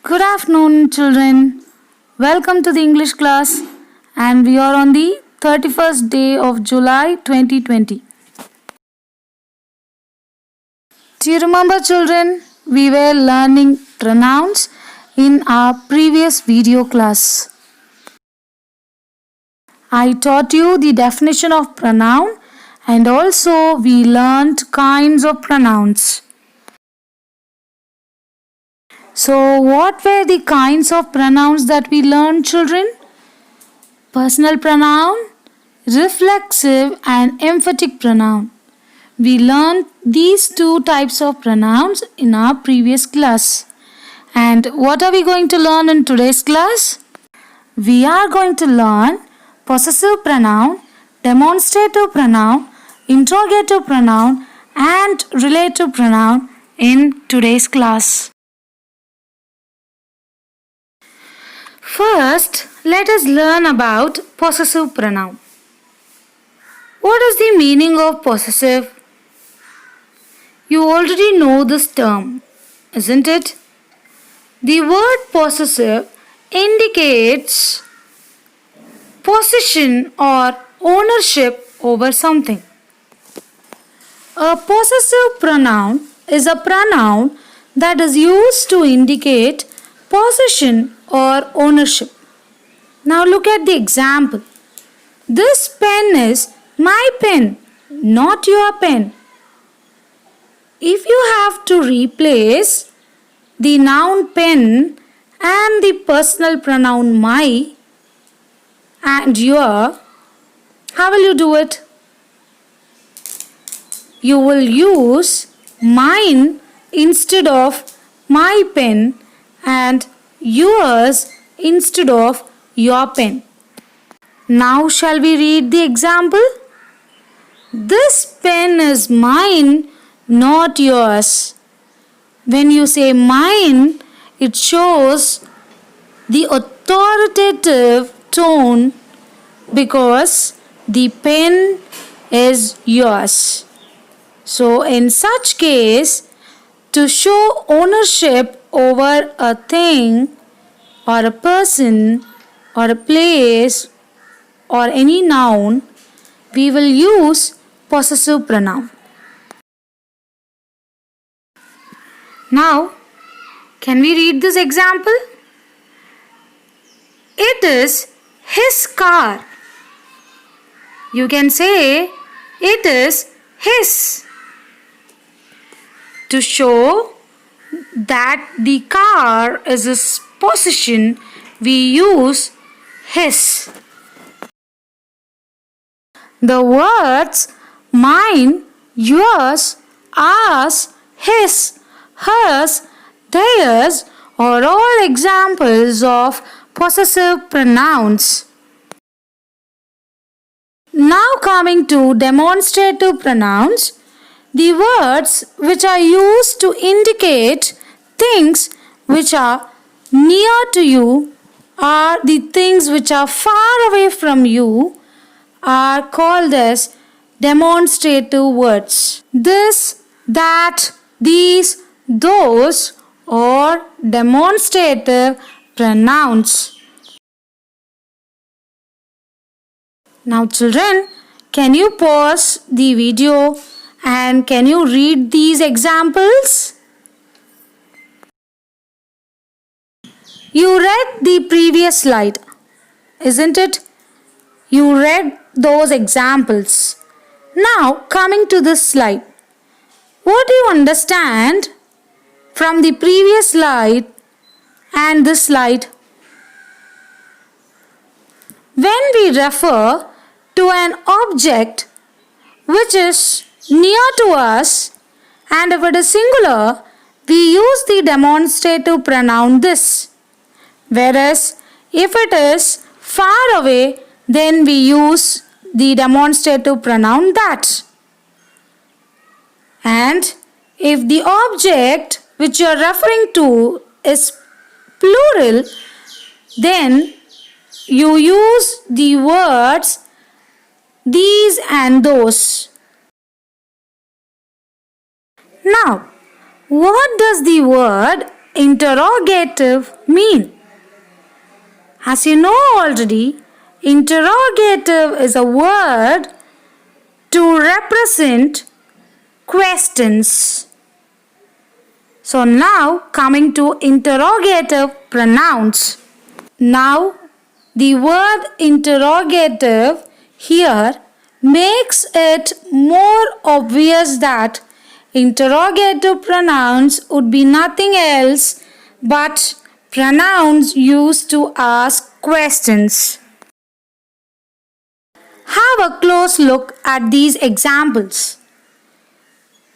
Good afternoon, children. Welcome to the English class, and we are on the 31st day of July 2020. Do you remember, children? We were learning pronouns in our previous video class. I taught you the definition of pronoun and also we learned kinds of pronouns. So, what were the kinds of pronouns that we learned, children? Personal pronoun, reflexive and emphatic pronoun. We learned these two types of pronouns in our previous class. And what are we going to learn in today's class? We are going to learn possessive pronoun, demonstrative pronoun, interrogative pronoun and relative pronoun in today's class. First, let us learn about possessive pronoun. What is the meaning of possessive? You already know this term, isn't it? The word possessive indicates possession or ownership over something. A possessive pronoun is a pronoun that is used to indicate possession or ownership. Now look at the example. This pen is my pen, not your pen. If you have to replace the noun pen and the personal pronoun my and your, how will you do it? You will use mine instead of my pen and yours instead of your pen. Now shall we read the example? This pen is mine, not yours. When you say mine, it shows the authoritative tone because the pen is yours. So in such case, to show ownership over a thing or a person or a place or any noun, we will use possessive pronoun. Now, can we read this example? It is his car. You can say it is his. To show that the car is his possession, we use his. The words mine, yours, ours, his, hers, theirs are all examples of possessive pronouns. Now coming to demonstrative pronouns, the words which are used to indicate things which are near to you or the things which are far away from you are called as demonstrative words. This, that, these, those are demonstrative pronouns. Now children, can you pause the video and can you read these examples? You read the previous slide, isn't it? You read those examples. Now coming to this slide. What do you understand from the previous slide and this slide? When we refer to an object which is near to us and if it is singular, we use the demonstrative pronoun this. Whereas if it is far away, then we use the demonstrative pronoun that. And if the object which you are referring to is plural, then you use the words these and those. Now, what does the word interrogative mean? As you know already, interrogative is a word to represent questions. So now coming to interrogative pronouns. Now the word interrogative here makes it more obvious that interrogative pronouns would be nothing else but pronouns used to ask questions. Have a close look at these examples.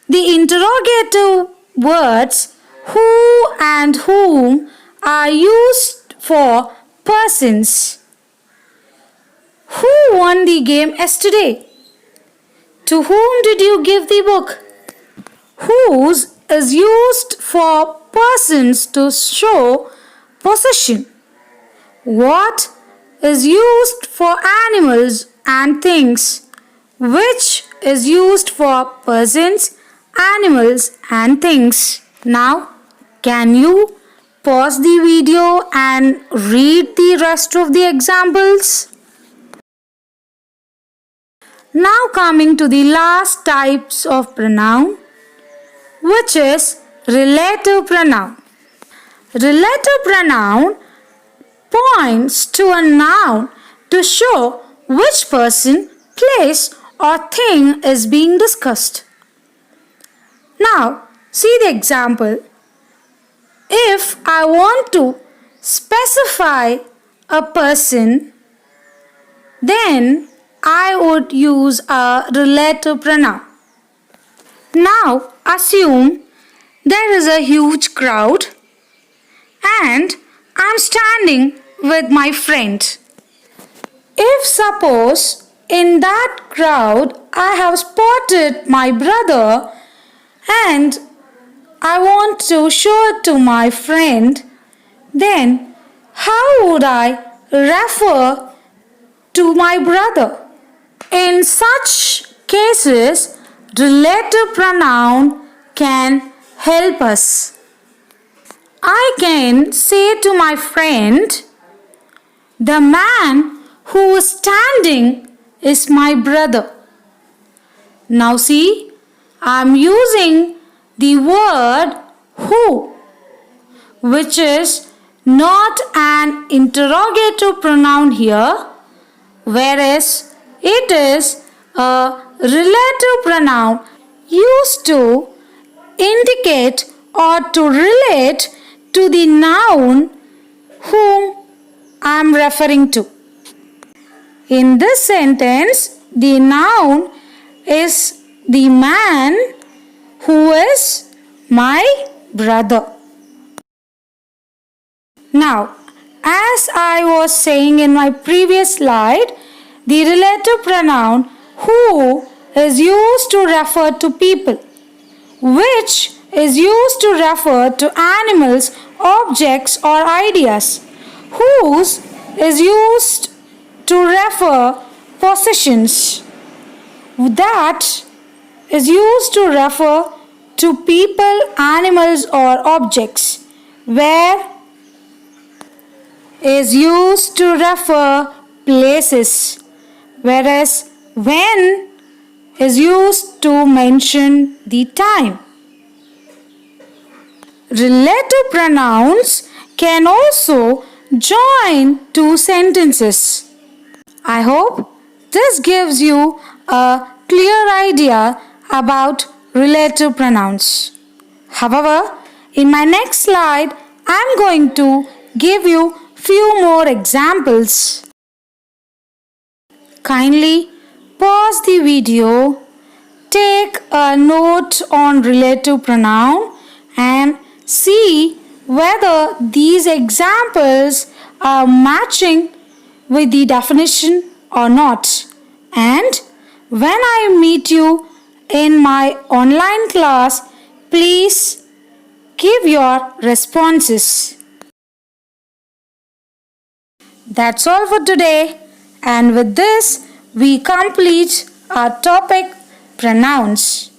The interrogative words who and whom are used for persons. Who won the game yesterday? To whom did you give the book? Whose is used for persons to show possession. What is used for animals and things. Which is used for persons, animals and things. Now, can you pause the video and read the rest of the examples? Now coming to the last types of pronoun, which is relative pronoun. Relative pronoun points to a noun to show which person, place or thing is being discussed. Now, see the example. If I want to specify a person, then I would use a relative pronoun. Now, assume there is a huge crowd and I am standing with my friend. If suppose in that crowd I have spotted my brother and I want to show it to my friend, then how would I refer to my brother? In such cases, relative pronoun can help us. I can say to my friend, the man who is standing is my brother. Now see, I am using the word who, which is not an interrogative pronoun here, whereas it is a relative pronoun used to indicate or to relate to the noun whom I am referring to. In this sentence, the noun is the man who is my brother. Now, as I was saying in my previous slide, the relative pronoun who is used to refer to people, which is used to refer to animals, objects or ideas. Whose is used to refer possessions. That is used to refer to people, animals or objects. Where is used to refer places. Whereas when is used to mention the time. Relative pronouns can also join two sentences. I hope this gives you a clear idea about relative pronouns. However, in my next slide, I am going to give you few more examples. Kindly pause the video, take a note on relative pronoun and see whether these examples are matching with the definition or not. And when I meet you in my online class, please give your responses. That's all for today, and with this we complete our topic pronouns.